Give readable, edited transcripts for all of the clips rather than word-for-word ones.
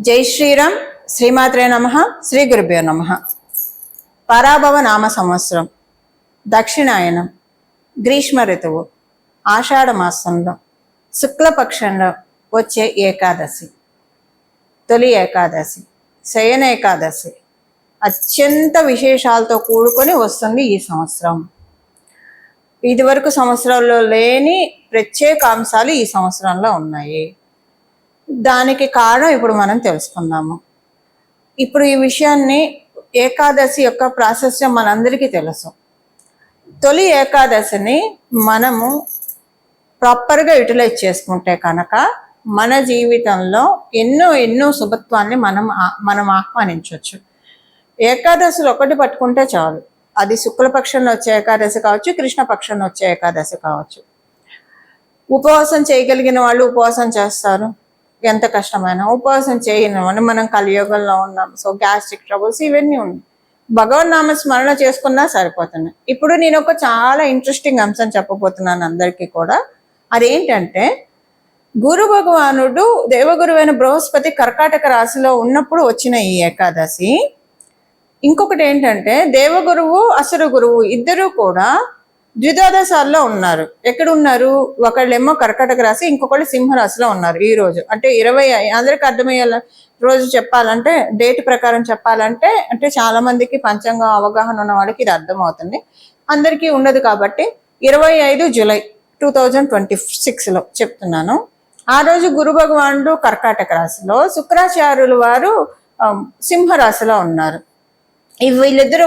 జై శ్రీరామ్. శ్రీమాత్రే నమః. శ్రీ గురుభ్యో నమః. పరాభవ నామ సంవత్సరం, దక్షిణాయనం, గ్రీష్మ ఋతువు, ఆషాఢ మాసంలో శుక్లపక్షంలో వచ్చే ఏకాదశి, తొలి ఏకాదశి, శయన ఏకాదశి అత్యంత విశేషాలతో కూడుకొని వస్తుంది ఈ సంవత్సరం. ఇదివరకు సంవత్సరాల్లో లేని ప్రత్యేక అంశాలు ఈ సంవత్సరంలో ఉన్నాయి. దానికి కారణం ఇప్పుడు మనం తెలుసుకుందాము. ఇప్పుడు ఈ విషయాన్ని, ఏకాదశి యొక్క ప్రాశస్త్యం మనందరికీ తెలుసు. తొలి ఏకాదశిని మనము ప్రాపర్గా యూటిలైజ్ చేసుకుంటే కనుక మన జీవితంలో ఎన్నో శుభత్వాన్ని మనం ఆహ్వానించవచ్చు. ఏకాదశులు ఒకటి పట్టుకుంటే చాలు. అది శుక్లపక్షంలో వచ్చే ఏకాదశి కావచ్చు, కృష్ణపక్షంలో వచ్చే ఏకాదశి కావచ్చు. ఉపవాసం చేయగలిగిన వాళ్ళు ఉపవాసం చేస్తారు. ఎంత కష్టమైనా ఉపవాసం చేయని మనం కలియుగంలో ఉన్నాం. సో గ్యాస్ట్రిక్ ట్రబుల్స్ ఇవన్నీ ఉన్నాయి. భగవన్ నామ స్మరణ చేసుకున్నా సరిపోతున్నాయి. ఇప్పుడు నేను ఒక చాలా ఇంట్రెస్టింగ్ అంశం చెప్పబోతున్నాను అందరికీ కూడా. అదేంటంటే, గురు భగవానుడు దేవగురువైన బృహస్పతి కర్కాటక రాశిలో ఉన్నప్పుడు వచ్చిన ఈ ఏకాదశి. ఇంకొకటి ఏంటంటే, దేవగురువు అసురు గురువు ఇద్దరు కూడా ద్విదాదశాల్లో ఉన్నారు. ఎక్కడ ఉన్నారు? ఒకళ్ళేమో కర్కాటక రాశి, ఇంకొకళ్ళు సింహరాశిలో ఉన్నారు. ఈ రోజు అంటే 20, అందరికి అర్థమయ్యేలా రోజు చెప్పాలంటే, డేట్ ప్రకారం చెప్పాలంటే, అంటే చాలా మందికి పంచాంగం అవగాహన ఉన్న వాళ్ళకి ఇది అర్థమవుతుంది, అందరికీ ఉండదు కాబట్టి 25 జూలై 2026లో చెప్తున్నాను. ఆ రోజు గురు భగవానుడు కర్కాటక రాశిలో, శుక్రాచార్యులు వారు సింహరాశిలో ఉన్నారు. వీళ్ళిద్దరూ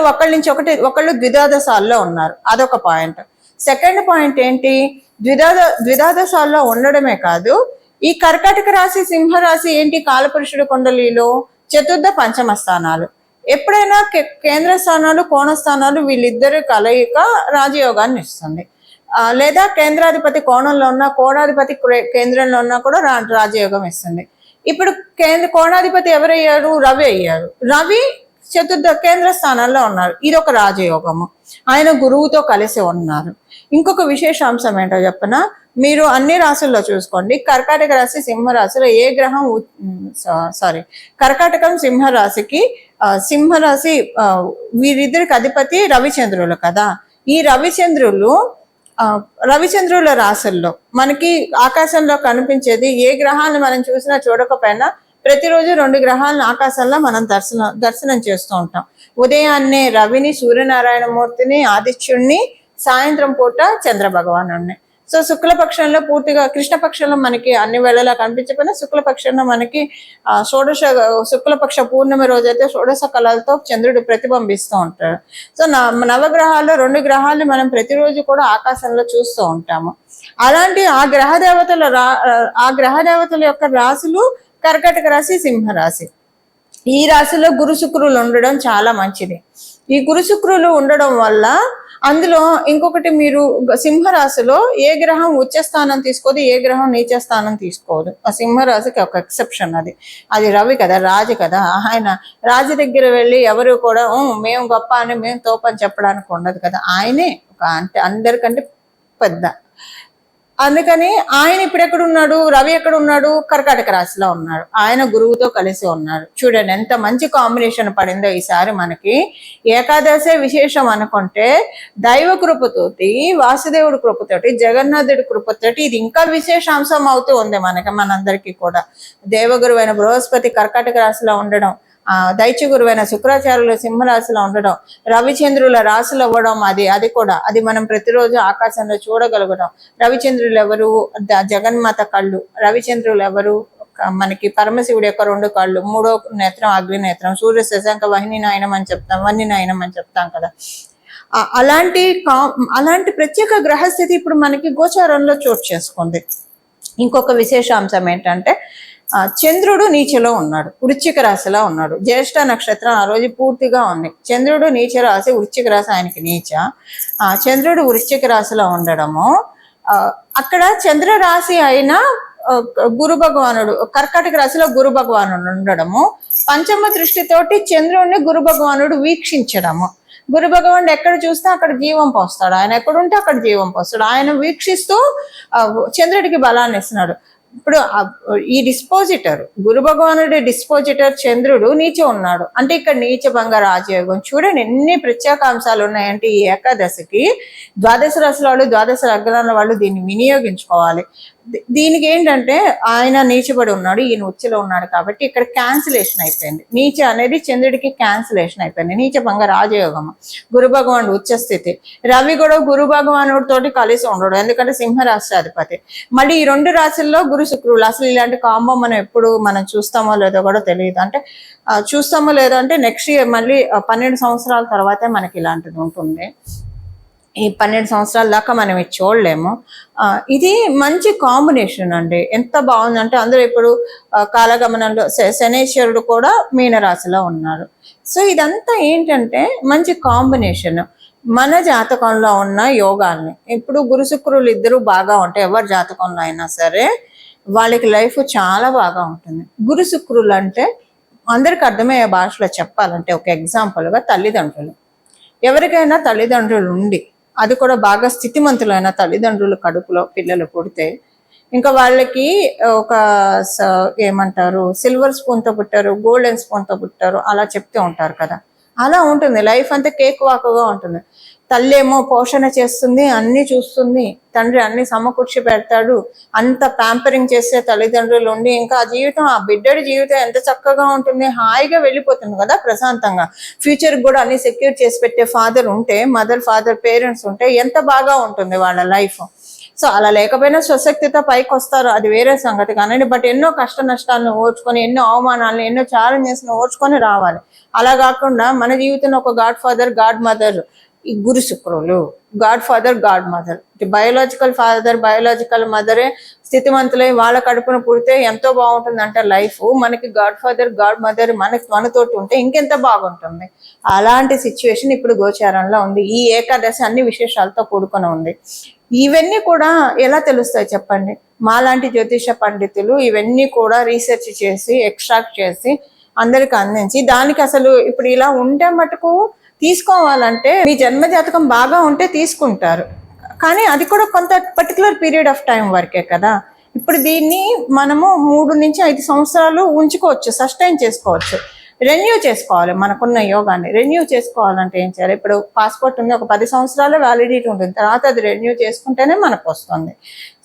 ఒకళ్ళు ద్విదాదశాల్లో ఉన్నారు. అదొక పాయింట్. సెకండ్ పాయింట్ ఏంటి? ద్విదాదశాల్లో ఉండడమే కాదు, ఈ కర్కాటక రాశి సింహరాశి ఏంటి? కాలపురుషుడు కుండలిలో చతుర్థ పంచమ స్థానాలు. ఎప్పుడైనా కేంద్ర స్థానాలు, కోణ స్థానాలు వీళ్ళిద్దరు కలయిక రాజయోగాన్ని ఇస్తుంది. లేదా కేంద్రాధిపతి కోణంలో ఉన్నా, కోణాధిపతి కేంద్రంలో ఉన్నా కూడా రాజయోగం ఇస్తుంది. ఇప్పుడు కోణాధిపతి ఎవరయ్యారు? రవి అయ్యారు. రవి చతుర్థ కేంద్ర స్థానాల్లో ఉన్నారు. ఇది ఒక రాజయోగము. ఆయన గురువుతో కలిసి ఉన్నారు. ఇంకొక విశేషాంశం ఏంటో చెప్పనా? మీరు అన్ని రాశుల్లో చూసుకోండి. కర్కాటక రాశి సింహరాశిలో ఏ గ్రహం కర్కాటకం సింహరాశికి, సింహరాశి వీరిద్దరికి అధిపతి రవిచంద్రులు కదా. ఈ రవిచంద్రుల రాశుల్లో మనకి ఆకాశంలో కనిపించేది, ఏ గ్రహాన్ని మనం చూసినా చూడకపోయినా ప్రతిరోజు 2 గ్రహాలను ఆకాశంలో మనం దర్శనం చేస్తూ ఉంటాం. ఉదయాన్నే రవిని, సూర్యనారాయణ మూర్తిని, ఆదిత్యుడిని, సాయంత్రం పూట చంద్ర భగవానుడిని. సో శుక్లపక్షంలో పూర్తిగా, కృష్ణపక్షంలో మనకి అన్ని వేళలా కనిపించకపోయినా శుక్లపక్షంలో మనకి శుక్లపక్ష పూర్ణిమ రోజైతే షోడశ కళలతో చంద్రుడు ప్రతిబింబిస్తూ ఉంటాడు. సో నవగ్రహాల్లో 2 గ్రహాలను మనం ప్రతిరోజు కూడా ఆకాశంలో చూస్తూ ఉంటాము. అలాంటి ఆ గ్రహ దేవతల యొక్క రాశులు కర్కాటక రాశి, సింహరాశి. ఈ రాశిలో గురు శుక్రులు ఉండడం చాలా మంచిది. ఈ గురు శుక్రులు ఉండడం వల్ల, అందులో ఇంకొకటి, మీరు సింహరాశిలో ఏ గ్రహం ఉచ్చ స్థానం తీసుకోదు, ఏ గ్రహం నీచ స్థానం తీసుకోదు. ఆ సింహరాశికి ఒక ఎక్సెప్షన్. అది రవి కదా, రాజు కదా. ఆయన రాజు దగ్గర వెళ్ళి ఎవరు కూడా మేము గొప్ప అని, మేము తోపని చెప్పడానికి ఉండదు కదా. ఆయనే అంటే అందరికంటే పెద్ద. అందుకని ఆయన ఇప్పుడు ఎక్కడున్నాడు? రవి ఎక్కడున్నాడు? కర్కాటక రాశిలో ఉన్నాడు. ఆయన గురువుతో కలిసి ఉన్నాడు. చూడండి ఎంత మంచి కాంబినేషన్ పడిందో ఈసారి మనకి. ఏకాదశే విశేషం అనుకుంటే, దైవ కృపతోటి, వాసుదేవుడి కృపతోటి, జగన్నాథుడి కృపతోటి ఇది ఇంకా విశేషాంశం అవుతూ ఉంది మనందరికీ కూడా. దేవగురువైన బృహస్పతి కర్కాటక రాశిలో ఉండడం, దైత్య గురువైన శుక్రాచార్యులు సింహరాశిలో ఉండడం, రవిచంద్రుల రాశులు అవ్వడం, అది మనం ప్రతిరోజు ఆకాశంలో చూడగలగడం. రవిచంద్రులు ఎవరు? జగన్మాత కళ్ళు. రవిచంద్రులు ఎవరు? మనకి పరమశివుడి యొక్క 2 కళ్ళు, 3వ నేత్రం అగ్ని నేత్రం, సూర్య శశాంక వహ్ని నాయనం అని చెప్తాం కదా. అలాంటి ప్రత్యేక గ్రహస్థితి ఇప్పుడు మనకి గోచారంలో చోటు చేసుకుంది. ఇంకొక విశేషాంశం ఏంటంటే, చంద్రుడు నీచలో ఉన్నాడు, వృశ్చిక రాశిలో ఉన్నాడు. జ్యేష్ఠ నక్షత్రం ఆ రోజు పూర్తిగా ఉంది. చంద్రుడు నీచ రాశి, వృశ్చిక రాశి ఆయనకి నీచ. చంద్రుడు వృశ్చిక రాశిలో ఉండడము, అక్కడ చంద్ర రాశి అయిన గురు భగవానుడు కర్కాటక రాశిలో గురు భగవానుడు ఉండడము, పంచమ దృష్టితోటి చంద్రుడిని గురు భగవానుడు వీక్షించడము. గురు భగవానుడు ఎక్కడ చూస్తే అక్కడ జీవం పోస్తాడు. ఆయన ఎక్కడుంటే అక్కడ జీవం పోస్తాడు. ఆయన వీక్షిస్తూ చంద్రుడికి బలాన్ని ఇస్తున్నాడు. ఇప్పుడు ఈ డిస్పోజిటర్ గురు భగవానుడి డిస్పోజిటర్ చంద్రుడు నీచ ఉన్నాడు అంటే ఇక్కడ నీచ భంగ రాజయోగం. చూడండి ఎన్ని ప్రత్యేక అంశాలు ఉన్నాయంటే ఈ ఏకాదశికి. ద్వాదశ రాశుల వాళ్ళు, ద్వాదశ లగ్నాల వాళ్ళు దీన్ని వినియోగించుకోవాలి. దీనికి ఏంటంటే ఆయన నీచబడి ఉన్నాడు, ఈయన ఉచ్చలో ఉన్నాడు కాబట్టి ఇక్కడ క్యాన్సిలేషన్ అయిపోయింది. నీచ అనేది చంద్రుడికి క్యాన్సిలేషన్ అయిపోయింది. నీచ భంగ రాజయోగం. గురు భగవానుడు ఉచ్చ స్థితి. రవి కూడా గురు భగవానుడి తోటి కలిసి ఉండడు, ఎందుకంటే సింహరాశి అధిపతి. మళ్ళీ ఈ 2 రాశుల్లో గురు శుక్రులు. అసలు ఇలాంటి కాంబో మనం చూస్తామో లేదో కూడా తెలియదు. అంటే చూస్తామో లేదో అంటే నెక్స్ట్ ఇయర్ మళ్ళీ 12 సంవత్సరాల తర్వాతే మనకి ఇలాంటిది ఉంటుంది. ఈ 12 సంవత్సరాల దాకా మనం ఇది చూడలేము. ఇది మంచి కాంబినేషన్ అండి. ఎంత బాగుందంటే అందరూ ఇప్పుడు కాలగమనంలో శనేశ్వరుడు కూడా మీనరాశిలో ఉన్నారు. సో ఇదంతా ఏంటంటే మంచి కాంబినేషన్. మన జాతకంలో ఉన్న యోగాల్ని ఇప్పుడు గురు శుక్రులు ఇద్దరు బాగా ఉంటాయి. ఎవరి జాతకంలో అయినా సరే వాళ్ళకి లైఫ్ చాలా బాగా ఉంటుంది. గురు శుక్రులు అంటే అందరికి అర్థమయ్యే భాషలో చెప్పాలంటే ఒక ఎగ్జాంపుల్గా తల్లిదండ్రులు. ఎవరికైనా తల్లిదండ్రులు ఉండి అది కూడా బాగా స్థితిమంతులైన తల్లిదండ్రులు కడుపులో పిల్లలు పుడితే ఇంకా వాళ్ళకి ఒక ఏమంటారు సిల్వర్ స్పూన్తో పుట్టారు, గోల్డెన్ స్పూన్తో పుట్టారు అలా చెప్తూ ఉంటారు కదా. అలా ఉంటుంది లైఫ్ అంతా కేక్ వాకుగా ఉంటుంది. తల్లి ఏమో పోషణ చేస్తుంది, అన్ని చూస్తుంది, తండ్రి అన్ని సమకూర్చి పెడతాడు, అంత ప్యాంపరింగ్ చేసే తల్లిదండ్రులు ఉండి ఇంకా ఆ జీవితం, ఆ బిడ్డడి జీవితం ఎంత చక్కగా ఉంటుంది, హాయిగా వెళ్ళిపోతుంది కదా ప్రశాంతంగా. ఫ్యూచర్ కూడా అన్ని సెక్యూర్ చేసి పెట్టే ఫాదర్ ఉంటే, ఫాదర్ పేరెంట్స్ ఉంటే ఎంత బాగా ఉంటుంది వాళ్ళ లైఫ్. సో అలా లేకపోయినా స్వశక్తితో పైకి వస్తారు, అది వేరే సంగతి కానండి. బట్ ఎన్నో కష్ట నష్టాలను ఓర్చుకొని, ఎన్నో అవమానాలను, ఎన్నో ఛాలెంజెస్ ఓర్చుకొని రావాలి. అలా కాకుండా మన జీవితంలో ఒక గాడ్ ఫాదర్, గాడ్ మదర్ ఈ గురు శుక్రులు. God father, god mother, biological father, biological మదరే స్థితిమంతులై వాళ్ళ కడుపున పుడితే ఎంతో బాగుంటుంది అంటే లైఫ్. మనకి గాడ్ ఫాదర్, గాడ్ మదర్ మనతోటి ఉంటే ఇంకెంత బాగుంటుంది. అలాంటి సిచ్యువేషన్ ఇప్పుడు గోచారంలో ఉంది. ఈ ఏకాదశి అన్ని విశేషాలతో కూడుకొని ఉంది. ఇవన్నీ కూడా ఎలా తెలుస్తాయి చెప్పండి? మాలాంటి జ్యోతిష పండితులు ఇవన్నీ కూడా రీసెర్చ్ చేసి ఎక్స్ట్రాక్ట్ చేసి అందరికి అందించి, దానికి అసలు ఇప్పుడు ఇలా ఉంటే మటుకు తీసుకోవాలంటే మీ జన్మ జాతకం బాగా ఉంటే తీసుకుంటారు, కానీ అది కూడా కొంత పర్టికులర్ పీరియడ్ ఆఫ్ టైం వరకే కదా. ఇప్పుడు దీన్ని మనము 3 నుంచి 5 సంవత్సరాలు ఉంచుకోవచ్చు, సస్టైన్ చేసుకోవచ్చు, రెన్యూ చేసుకోవాలి. మనకున్న యోగాన్ని రెన్యూ చేసుకోవాలంటే ఏం చేయాలి? ఇప్పుడు పాస్పోర్ట్ ఉంది, ఒక 10 సంవత్సరాల వ్యాలిడిటీ ఉంటుంది, తర్వాత అది రెన్యూ చేసుకుంటేనే మనకు వస్తుంది.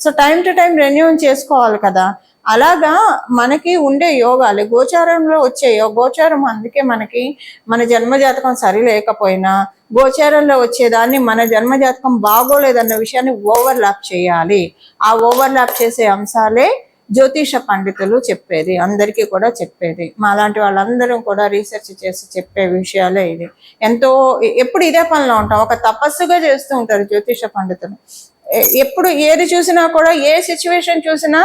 So time to time renew చేసుకోవాలి కదా. అలాగా మనకి ఉండే యోగాలు గోచారంలో వచ్చే గోచారం. అందుకే మనకి మన జన్మజాతకం సరి లేకపోయినా గోచారంలో వచ్చేదాన్ని మన జన్మజాతకం బాగోలేదన్న విషయాన్ని ఓవర్లాప్ చేయాలి. ఆ ఓవర్లాప్ చేసే అంశాలే జ్యోతిష పండితులు చెప్పేది, అందరికీ కూడా చెప్పేది. మాలాంటి వాళ్ళందరం కూడా రీసెర్చ్ చేసి చెప్పే విషయాలే ఇది. ఎంతో ఎప్పుడు ఇదే పనిలో ఉంటాం, ఒక తపస్సుగా చేస్తూ ఉంటారు జ్యోతిష పండితులు. ఎప్పుడు ఏది చూసినా కూడా, ఏ సిచ్యువేషన్ చూసినా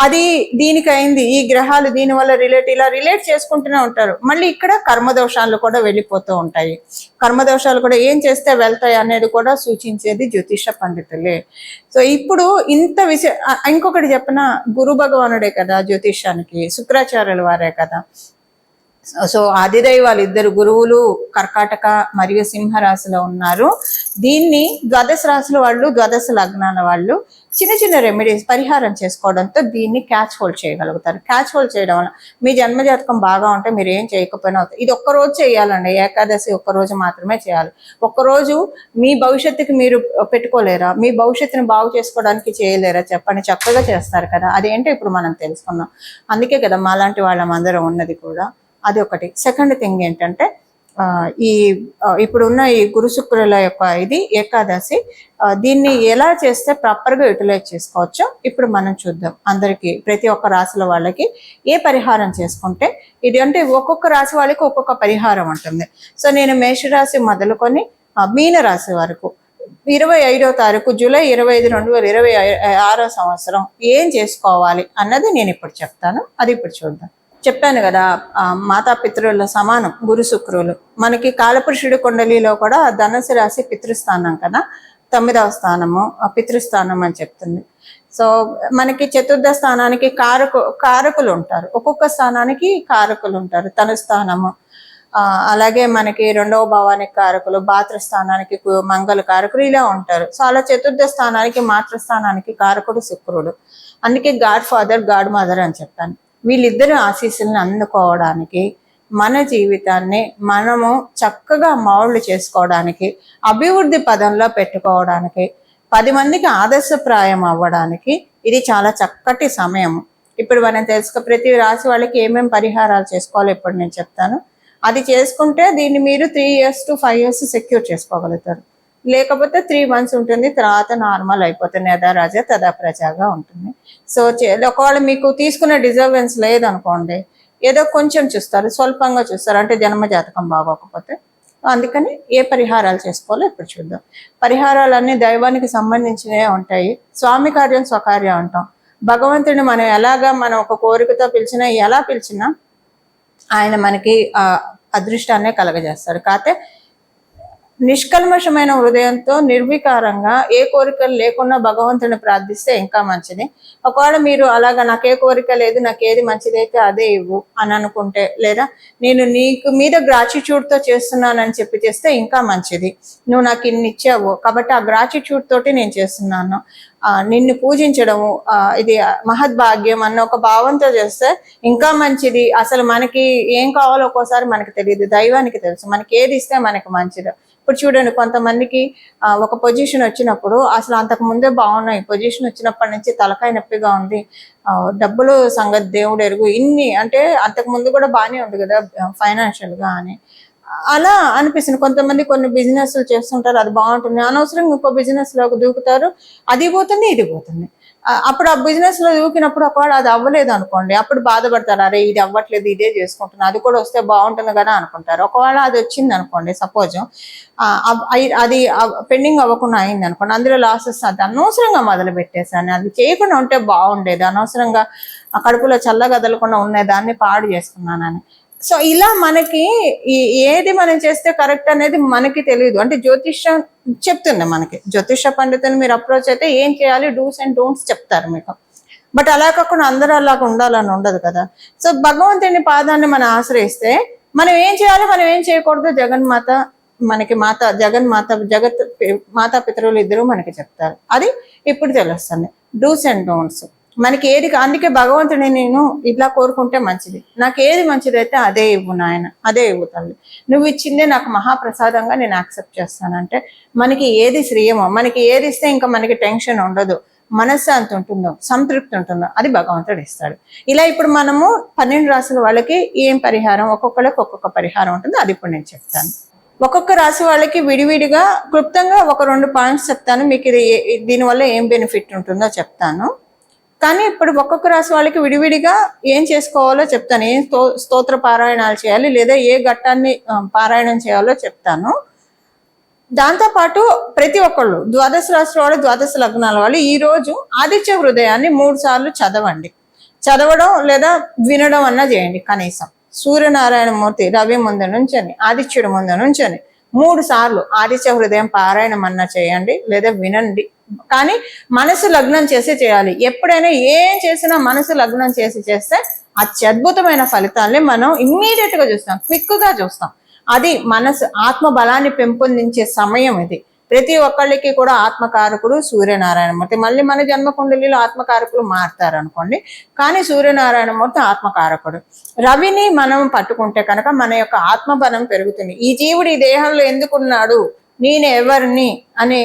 అది దీనికి అయింది, ఈ గ్రహాలు దీనివల్ల ఇలా రిలేట్ చేసుకుంటూనే ఉంటారు. మళ్ళీ ఇక్కడ కర్మదోషాలు కూడా వెళ్ళిపోతూ ఉంటాయి. కర్మదోషాలు కూడా ఏం చేస్తే వెళ్తాయి అనేది కూడా సూచించేది జ్యోతిష పండితులే. సో ఇప్పుడు ఇంత ఇంకొకటి చెప్పిన, గురు భగవానుడే కదా జ్యోతిషానికి, శుక్రాచార్యుల వారే కదా. సో ఆదిదైవాలు ఇద్దరు గురువులు కర్కాటక మరియు సింహరాశిలో ఉన్నారు. దీన్ని ద్వాదశ రాశుల వాళ్ళు, ద్వాదశ లగ్నాల వాళ్ళు చిన్న చిన్న రెమెడీస్ పరిహారం చేసుకోవడంతో దీన్ని క్యాచ్ హోల్డ్ చేయగలుగుతారు. క్యాచ్ హోల్డ్ చేయడం వల్ల మీ జన్మజాతకం బాగా ఉంటే మీరు ఏం చేయకపోయినా అవుతుంది. ఇది ఒక్కరోజు చేయాలండి, ఏకాదశి ఒక్కరోజు మాత్రమే చేయాలి. ఒక్కరోజు మీ భవిష్యత్తుకి మీరు పెట్టుకోలేరా? మీ భవిష్యత్తుని బాగు చేసుకోవడానికి చేయలేరా చెప్పండి? చక్కగా చేస్తారు కదా. అదేంటో ఇప్పుడు మనం తెలుసుకున్నాం. అందుకే కదా మాలాంటి వాళ్ళమందరం ఉన్నది కూడా. అది ఒకటి. సెకండ్ థింగ్ ఏంటంటే ఇప్పుడున్న ఈ గురు శుక్రుల యొక్క ఇది ఏకాదశి, దీన్ని ఎలా చేస్తే ప్రాపర్గా యూటిలైజ్ చేసుకోవచ్చో ఇప్పుడు మనం చూద్దాం. అందరికీ ప్రతి ఒక్క రాశుల వాళ్ళకి ఏ పరిహారం చేసుకుంటే ఇది, అంటే ఒక్కొక్క రాశి వాళ్ళకి ఒక్కొక్క పరిహారం ఉంటుంది. సో నేను మేషరాశి మొదలుకొని మీన రాశి వరకు 25వ తారీఖు జూలై 25, 2026 సంవత్సరం ఏం చేసుకోవాలి అన్నది నేను ఇప్పుడు చెప్తాను. అది ఇప్పుడు చూద్దాం. చెప్పాను కదా, మాతాపితృల సమానం గురు శుక్రులు. మనకి కాలపురుషుడి కుండలిలో కూడా ధనుసు రాశి పితృస్థానం కదా, 9వ స్థానము పితృస్థానం అని చెప్తుంది. సో మనకి చతుర్థ స్థానానికి కారకులు ఉంటారు, ఒక్కొక్క స్థానానికి కారకులు ఉంటారు. తన స్థానము అలాగే మనకి రెండవ భావానికి కారకులు, భాతృస్థానానికి మంగళ కారకులు ఇలా ఉంటారు. సో అలా చతుర్థ స్థానానికి మాతృస్థానానికి కారకుడు శుక్రుడు. అందుకే గాడ్ ఫాదర్, గాడ్ మదర్ అని చెప్పాను. వీళ్ళిద్దరు ఆశీస్సులను అందుకోవడానికి, మన జీవితాన్ని మనము చక్కగా మౌల్డ్ చేసుకోవడానికి, అభివృద్ధి పదంలో పెట్టుకోవడానికి, 10 మందికి ఆదర్శప్రాయం అవ్వడానికి ఇది చాలా చక్కటి సమయం. ఇప్పుడు మనం ప్రతి రాశి వాళ్ళకి ఏమేమి పరిహారాలు చేసుకోవాలో ఇప్పుడు నేను చెప్తాను. అది చేసుకుంటే దీన్ని మీరు 3 years to 5 years సెక్యూర్ చేసుకోగలుగుతారు. లేకపోతే 3 months ఉంటుంది, తర్వాత నార్మల్ అయిపోతుంది, యథారాజా తదా ప్రజాగా ఉంటుంది. సో ఒకవేళ మీకు తీసుకునే డిజర్వెన్స్ లేదనుకోండి, ఏదో కొంచెం చూస్తారు, స్వల్పంగా చూస్తారు, అంటే జన్మజాతకం బాగోకపోతే. అందుకని ఏ పరిహారాలు చేసుకోవాలో ఇప్పుడు చూద్దాం. పరిహారాలన్నీ దైవానికి సంబంధించినవే ఉంటాయి. స్వామి కార్యం స్వకార్యం అంటాం. భగవంతుడిని మనం ఒక కోరికతో పిలిచినా, ఎలా పిలిచినా ఆయన మనకి అదృష్టాన్నే కలగజేస్తాడు. కాకపోతే నిష్కల్మషమైన హృదయంతో నిర్వికారంగా ఏ కోరికలు లేకుండా భగవంతుని ప్రార్థిస్తే ఇంకా మంచిది. ఒకవేళ మీరు అలాగా నాకు ఏ కోరిక లేదు, నాకు ఏది మంచిదైతే అదే ఇవ్వు అని అనుకుంటే, లేదా నేను నీకు మీద గ్రాటిట్యూడ్తో చేస్తున్నానని చెప్పి చేస్తే ఇంకా మంచిది. నువ్వు నాకు ఇన్ని ఇచ్చావు కాబట్టి ఆ గ్రాటిట్యూడ్ తోటి నేను చేస్తున్నాను, నిన్ను పూజించడము ఇది మహద్భాగ్యం అన్న ఒక భావంతో చేస్తే ఇంకా మంచిది. అసలు మనకి ఏం కావాలో ఒక్కోసారి మనకి తెలియదు, దైవానికి తెలుసు మనకి ఏది ఇస్తే మనకి మంచిదో. ఇప్పుడు చూడండి, కొంతమందికి ఒక పొజిషన్ వచ్చినప్పుడు అసలు అంతకు ముందే బాగున్నాయి, పొజిషన్ వచ్చినప్పటి నుంచి తలకాయ నొప్పిగా ఉంది, డబ్బులు సంగతి దేవుడు ఎరుగు, ఇన్ని అంటే అంతకు ముందు కూడా బాగానే ఉంది కదా ఫైనాన్షియల్గా అని అలా అనిపిస్తుంది. కొంతమంది కొన్ని బిజినెస్లు చేస్తుంటారు, అది బాగుంటుంది, అనవసరంగా ఇంకో బిజినెస్లోకి దూకుతారు, అది పోతుంది ఇది పోతుంది. అప్పుడు ఆ బిజినెస్లో దూకినప్పుడు ఒకవేళ అది అవ్వలేదు అనుకోండి, అప్పుడు బాధపడతారు, అరే ఇది అవ్వట్లేదు ఇదే చేసుకుంటున్నా, అది కూడా వస్తే బాగుంటుంది కదా అనుకుంటారు. ఒకవేళ అది వచ్చింది అనుకోండి, సపోజ్ అది పెండింగ్ అవ్వకుండా అయింది అనుకోండి, అందులో లాసెస్ అది అనవసరంగా మొదలు పెట్టేశాను, అది చేయకుండా ఉంటే బాగుండేది, అనవసరంగా కడుపులో చల్లగదలకుండా ఉన్న దాన్ని పాడు చేసుకున్నానని. సో ఇలా మనకి ఏది మనం చేస్తే కరెక్ట్ అనేది మనకి తెలియదు. అంటే జ్యోతిష్యం చెప్తుంది మనకి, జ్యోతిష పండితులు మీరు అప్రోచ్ అయితే ఏం చేయాలి, డూస్ అండ్ డోంట్స్ చెప్తారు మీకు. బట్ అలా కాకుండా అందరూ అలాగా ఉండాలని ఉండదు కదా. సో భగవంతుని పాదాన్ని మనం ఆశ్రయిస్తే మనం ఏం చేయాలి, మనం ఏం చేయకూడదు జగన్మాత మనకి జగత్ మాతా పితరులు ఇద్దరు మనకి చెప్తారు. అది ఇప్పుడు తెలుస్తుంది, డూస్ అండ్ డోంట్స్ మనకి ఏది. అందుకే భగవంతుని నేను ఇట్లా కోరుకుంటే మంచిది, నాకు ఏది మంచిది అయితే అదే ఇవ్వు నాయన, అదే ఇవ్వు తల్లి, నువ్వు ఇచ్చిందే నాకు మహాప్రసాదంగా నేను యాక్సెప్ట్ చేస్తానంటే మనకి ఏది శ్రేయమో, మనకి ఏది ఇస్తే ఇంకా మనకి టెన్షన్ ఉండదు, మనశ్శాంతి ఉంటుందో, సంతృప్తి ఉంటుందో అది భగవంతుడు ఇస్తాడు. ఇలా ఇప్పుడు మనము 12 రాశుల వాళ్ళకి ఏం పరిహారం, ఒక్కొక్కరికి ఒక్కొక్క పరిహారం ఉంటుంది, అది ఇప్పుడు నేను చెప్తాను. ఒక్కొక్క రాశి వాళ్ళకి విడివిడిగా క్లుప్తంగా ఒక 2 పాయింట్స్ చెప్తాను, మీకు ఇది దీనివల్ల ఏం బెనిఫిట్ ఉంటుందో చెప్తాను. కానీ ఇప్పుడు ఒక్కొక్క రాశి వాళ్ళకి విడివిడిగా ఏం చేసుకోవాలో చెప్తాను, ఏం స్తోత్ర పారాయణాలు చేయాలి, లేదా ఏ ఘట్టాన్ని పారాయణం చేయాలో చెప్తాను. దాంతోపాటు ప్రతి ఒక్కళ్ళు 12 రాశి వాళ్ళు, 12 లగ్నాల వాళ్ళు ఈరోజు ఆదిత్య హృదయాన్ని 3 సార్లు చదవండి. చదవడం లేదా వినడం అన్నా చేయండి. కనీసం సూర్యనారాయణమూర్తి రవి ముందు నుంచని, ఆదిత్యుడి ముందు నుంచని 3 సార్లు ఆదిత్య హృదయం పారాయణం అన్నా చేయండి లేదా వినండి. కానీ మనసు లగ్నం చేసి చేయాలి. ఎప్పుడైనా ఏం చేసినా మనసు లగ్నం చేసి చేస్తే అత్యద్భుతమైన ఫలితాల్ని మనం ఇమ్మీడియట్ గా చూస్తాం, క్విక్ గా చూస్తాం. అది మనసు ఆత్మ బలాన్ని పెంపొందించే సమయం ఇది. ప్రతి ఒక్కళ్ళకి కూడా ఆత్మకారకుడు సూర్యనారాయణమూర్తి. మళ్ళీ మన జన్మకుండలిలో ఆత్మకారకులు మారుతారు అనుకోండి, కానీ సూర్యనారాయణమూర్తి ఆత్మకారకుడు. రవిని మనం పట్టుకుంటే కనుక మన యొక్క ఆత్మబలం పెరుగుతుంది. ఈ జీవుడు ఈ దేహంలో ఎందుకున్నాడు, నేను ఎవరిని అని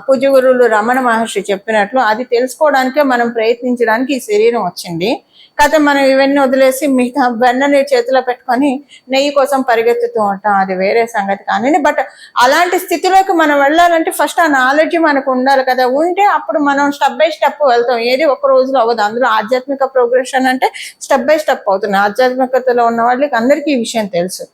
పూజ్య గురువులు రమణ మహర్షి చెప్పినట్లు అది తెలుసుకోవడానికే మనం ప్రయత్నించడానికి ఈ శరీరం వచ్చింది. కాకపోతే మనం ఇవన్నీ వదిలేసి మిగతా వెన్నని చేతిలో పెట్టుకొని నెయ్యి కోసం పరిగెత్తుతూ ఉంటాం, అది వేరే సంగతి. కానీ బట్ అలాంటి స్థితిలోకి మనం వెళ్ళాలంటే ఫస్ట్ ఆ నాలెడ్జ్ మనకు ఉండాలి కదా. ఉంటే అప్పుడు మనం స్టెప్ బై స్టెప్ వెళ్తాం. ఏది ఒక రోజులో అవ్వదు. అందులో ఆధ్యాత్మిక ప్రోగ్రెషన్ అంటే స్టెప్ బై స్టెప్ అవుతుంది. ఆధ్యాత్మికతలో ఉన్న వాళ్ళకి అందరికీ ఈ విషయం తెలుసు.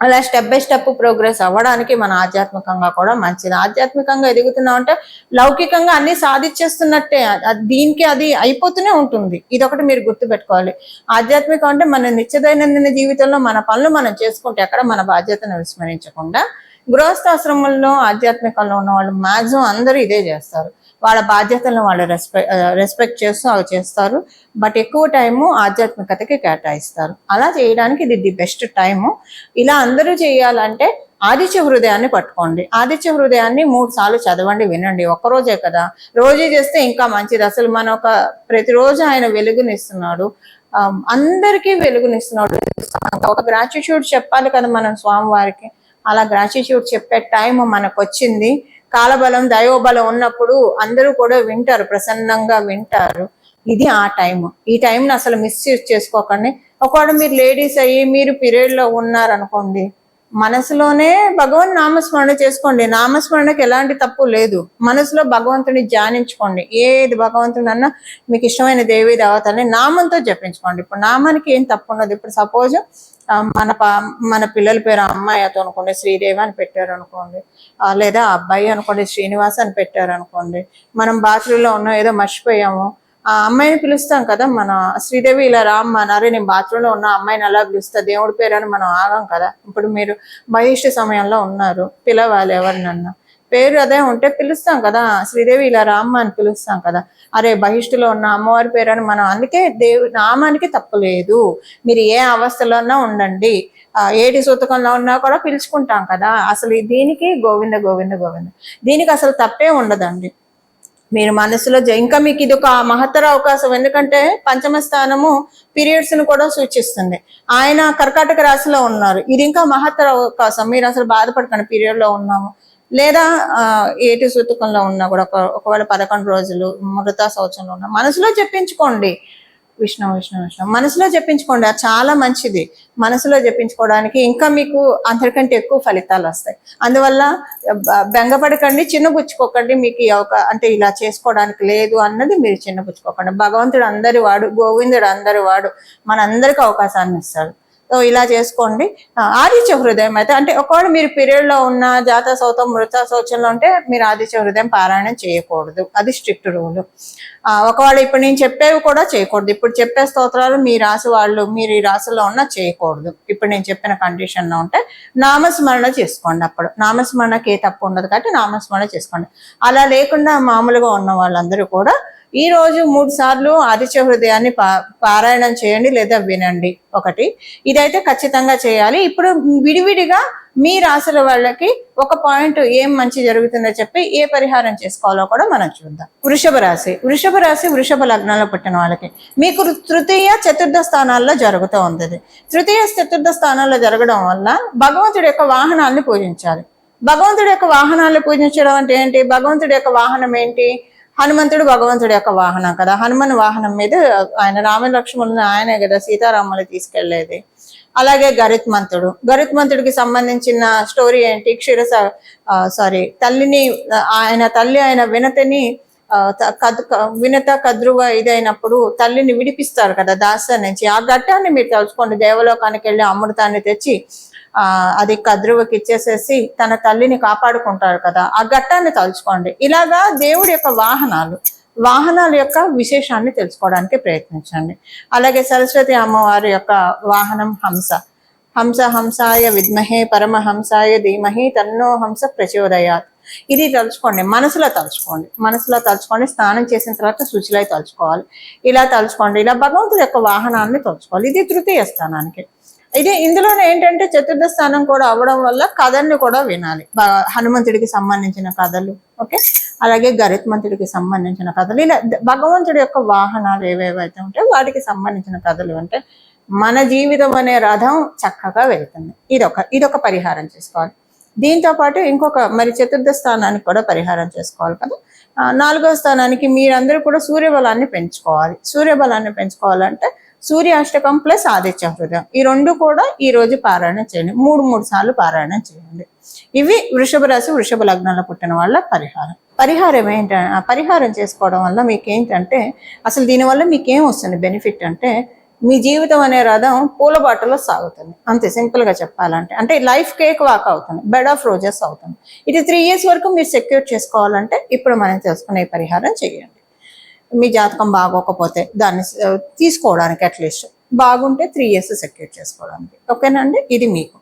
అలా స్టెప్ బై స్టెప్ ప్రోగ్రెస్ అవ్వడానికి మన ఆధ్యాత్మికంగా కూడా మంచిది. ఆధ్యాత్మికంగా ఎదుగుతున్నాం అంటే లౌకికంగా అన్ని సాధించేస్తున్నట్టే, దీనికి అది అయిపోతూనే ఉంటుంది. ఇదొకటి మీరు గుర్తుపెట్టుకోవాలి. ఆధ్యాత్మికం అంటే మన నిత్య దైనందిన జీవితంలో మన పనులు మనం చేసుకుంటే ఎక్కడ మన బాధ్యతను విస్మరించకుండా. గృహస్థాశ్రమంలో ఆధ్యాత్మికంలో ఉన్న వాళ్ళు మాక్సిమం అందరూ ఇదే చేస్తారు. వాళ్ళ బాధ్యతలను వాళ్ళు రెస్పెక్ట్ చేస్తూ అవి చేస్తారు. బట్ ఎక్కువ టైము ఆధ్యాత్మికతకి కేటాయిస్తారు. అలా చేయడానికి ఇది ది బెస్ట్ టైము. ఇలా అందరూ చేయాలంటే ఆదిత్య హృదయాన్ని పట్టుకోండి. ఆదిత్య హృదయాన్ని 3 సార్లు చదవండి, వినండి. ఒక్కరోజే కదా, రోజు చేస్తే ఇంకా మంచిది. అసలు మన ప్రతిరోజు ఆయన వెలుగునిస్తున్నాడు, అందరికీ వెలుగునిస్తున్నాడు. ఒక గ్రాటిట్యూడ్ చెప్పాలి కదా మనం స్వామివారికి. అలా గ్రాటిట్యూడ్ చెప్పే టైం మనకు వచ్చింది. కాలబలం దైవబలం ఉన్నప్పుడు అందరూ కూడా వింటారు, ప్రసన్నంగా వింటారు. ఇది ఆ టైం. ఈ టైంని అసలు మిస్యూజ్ చేసుకోకండి. ఒకవేళ మీరు లేడీస్ అయ్యి మీరు పీరియడ్ లో ఉన్నారనుకోండి, మనసులోనే భగవన్ నామస్మరణ చేసుకోండి. నామస్మరణకి ఎలాంటి తప్పు లేదు. మనసులో భగవంతుని ధ్యానించుకోండి. ఏది భగవంతుని అన్నా మీకు ఇష్టమైన దేవి దేవతల్ని నామంతో జపించుకోండి. ఇప్పుడు నామానికి ఏం తప్పు ఉండదు. ఇప్పుడు సపోజ్ మన పిల్లల పేరు అమ్మాయి అతో అనుకోండి, శ్రీదేవి అని పెట్టారు అనుకోండి, లేదా అబ్బాయి అనుకోండి శ్రీనివాస్ అని పెట్టారు అనుకోండి. మనం బాత్రూంలో ఉన్నాం, ఏదో మర్చిపోయాము, ఆ అమ్మాయిని పిలుస్తాం కదా, మన శ్రీదేవి ఇలా రామ్మ అరే నేను బాత్రూంలో ఉన్న అమ్మాయిని అలా పిలుస్తా, దేవుడి పేరు అని మనం ఆగాం కదా. ఇప్పుడు మీరు బహిష్ట సమయంలో ఉన్నారు, పిలవాలి ఎవరినన్నా, పేరు అదే ఉంటే పిలుస్తాం కదా, శ్రీదేవి ఇలా రామ్మ అని పిలుస్తాం కదా. అరే బహిష్టులో ఉన్న అమ్మవారి పేరు అని మనం, అందుకే నామానికి తప్పులేదు. మీరు ఏ అవస్థలోన్నా ఉండండి, ఏటి సూతకంలో ఉన్నా కూడా పిలుచుకుంటాం కదా. అసలు దీనికి గోవింద గోవింద గోవింద, దీనికి అసలు తప్పే ఉండదండి. మీరు మనసులో ఇంకా మీకు ఇది ఒక మహత్తర అవకాశం. ఎందుకంటే పంచమ స్థానము పీరియడ్స్ ను కూడా సూచిస్తుంది. ఆయన కర్కాటక రాశిలో ఉన్నారు. ఇది ఇంకా మహత్తర అవకాశం. మీరు అసలు బాధపడకండి పీరియడ్ లో ఉన్నాము, లేదా ఏటి సూతకంలో ఉన్నా కూడా ఒకవేళ 11 రోజులు మృతా శౌచంలో ఉన్నా మనసులో చెప్పించుకోండి. విష్ణు విష్ణు విష్ణు మనసులో జపించుకోండి. అది చాలా మంచిది. మనసులో జపించుకోవడానికి ఇంకా మీకు అందరికంటే ఎక్కువ ఫలితాలు వస్తాయి. అందువల్ల బెంగపడకండి, చిన్నబుచ్చుకోకండి. మీకు అంటే ఇలా చేసుకోవడానికి లేదు అన్నది మీరు చిన్నబుచ్చుకోకండి. భగవంతుడు అందరి వాడు, గోవిందుడు అందరి వాడు, మనందరికీ అవకాశాన్ని ఇస్తాడు. సో ఇలా చేసుకోండి. ఆదిత్య హృదయం అయితే అంటే ఒకవేళ మీరు పీరియడ్ లో ఉన్న జాత సౌతం మృత శౌచంలో ఉంటే మీరు ఆదిత్య హృదయం పారాయణం చేయకూడదు. అది స్ట్రిక్ట్ రూల్. ఒకవేళ ఇప్పుడు నేను చెప్పేవి కూడా చేయకూడదు. ఇప్పుడు చెప్పే స్తోత్రాలు మీ రాశి వాళ్ళు, మీరు ఈ రాశిలో ఉన్న చేయకూడదు. ఇప్పుడు నేను చెప్పిన కండిషన్ లో ఉంటే నామస్మరణ చేసుకోండి. అప్పుడు నామస్మరణకి ఏ తప్పు ఉండదు కాబట్టి నామస్మరణ చేసుకోండి. అలా లేకుండా మామూలుగా ఉన్న వాళ్ళందరూ కూడా ఈ రోజు 3 సార్లు ఆదిత్య హృదయాన్ని పారాయణం చేయండి లేదా వినండి. ఒకటి ఇదైతే ఖచ్చితంగా చేయాలి. ఇప్పుడు విడివిడిగా మీ రాశుల వాళ్ళకి ఒక పాయింట్ ఏం మంచి జరుగుతుందో చెప్పి ఏ పరిహారం చేసుకోవాలో కూడా మనం చూద్దాం. వృషభ రాశి. వృషభ లగ్నంలో పుట్టిన వాళ్ళకి మీకు తృతీయ చతుర్థ స్థానాల్లో జరుగుతూ ఉంది. తృతీయ చతుర్థ స్థానాల్లో జరగడం వల్ల భగవంతుడి యొక్క వాహనాన్ని పూజించాలి. భగవంతుడి యొక్క వాహనాన్ని పూజించడం అంటే ఏంటి? భగవంతుడి యొక్క వాహనం ఏంటి? హనుమంతుడు భగవంతుడి యొక్క వాహనం కదా. హనుమన్ వాహనం మీద ఆయన రామలక్ష్మణుని ఆయనే కదా సీతారాములు తీసుకెళ్లేది. అలాగే గరుత్మంతుడికి సంబంధించిన స్టోరీ ఏంటి? తల్లి ఆయన వినతని వినత కద్రువ ఇదైనప్పుడు తల్లిని విడిపిస్తారు కదా దాస్య నుంచి. ఆ ఘట్టాన్ని మీరు తెలుసుకోండి. దేవలోకానికి వెళ్ళి అమృతాన్ని తెచ్చి అది కద్రువకి ఇచ్చేసేసి తన తల్లిని కాపాడుకుంటారు కదా, ఆ ఘట్టాన్ని తలుచుకోండి. ఇలాగా దేవుడి యొక్క వాహనాల యొక్క విశేషాన్ని తెలుసుకోవడానికి ప్రయత్నించండి. అలాగే సరస్వతి అమ్మవారి యొక్క వాహనం హంసాయ విద్మహే పరమహంసాయ ధీమహి తన్నో హంస ప్రచోదయాత్. ఇది తలుచుకోండి, మనసులో తలుచుకోండి. స్నానం చేసిన తర్వాత శుచిలై తలుచుకోవాలి. ఇలా తలుచుకోండి. ఇలా భగవంతుడి యొక్క వాహనాన్ని తలుచుకోవాలి. ఇది తృతీయ స్థానానికి. ఇందులోనే ఏంటంటే చతుర్థ స్థానం కూడా అవ్వడం వల్ల కథల్ని కూడా వినాలి. హనుమంతుడికి సంబంధించిన కథలు, ఓకే, అలాగే గరుత్మంతుడికి సంబంధించిన కథలు. ఇలా భగవంతుడి యొక్క వాహనాలు ఏవేవైతే ఉంటాయో వాటికి సంబంధించిన కథలు అంటే మన జీవితం అనే రథం చక్కగా వెళ్తుంది. ఇదొక పరిహారం చేసుకోవాలి. దీంతో పాటు ఇంకొక మరి చతుర్థ స్థానానికి కూడా పరిహారం చేసుకోవాలి కదా. 4వ స్థానానికి మీరందరూ కూడా సూర్యబలాన్ని పెంచుకోవాలంటే సూర్యాష్టకం ప్లస్ ఆదిత్య హృదయం ఈ 2 కూడా ఈ రోజు పారాయణం చేయండి. 3 సార్లు పారాయణం చేయండి. ఇవి వృషభ రాశి వృషభ లగ్నంలో పుట్టిన వాళ్ళ పరిహారం ఏంటంటే, పరిహారం చేసుకోవడం వల్ల మీకేంటంటే అసలు దీనివల్ల మీకేం వస్తుంది బెనిఫిట్ అంటే మీ జీవితం అనే రథం పూలబాటలో సాగుతుంది. అంతే సింపుల్ గా చెప్పాలంటే. అంటే లైఫ్ కేక్ వాక్ అవుతుంది, బెడ్ ఆఫ్ రోజెస్ అవుతుంది. ఇది 3 years వరకు మీరు సెక్యూర్ చేసుకోవాలంటే ఇప్పుడు మనం తెలుసుకునే పరిహారం చేయండి. మీ జాతకం బాగోకపోతే దాన్ని తీసుకోవడానికి అట్లీస్ట్ బాగుంటే 3 years సెక్యూర్ చేసుకోవడానికి. ఓకేనండి, ఇది మీకు.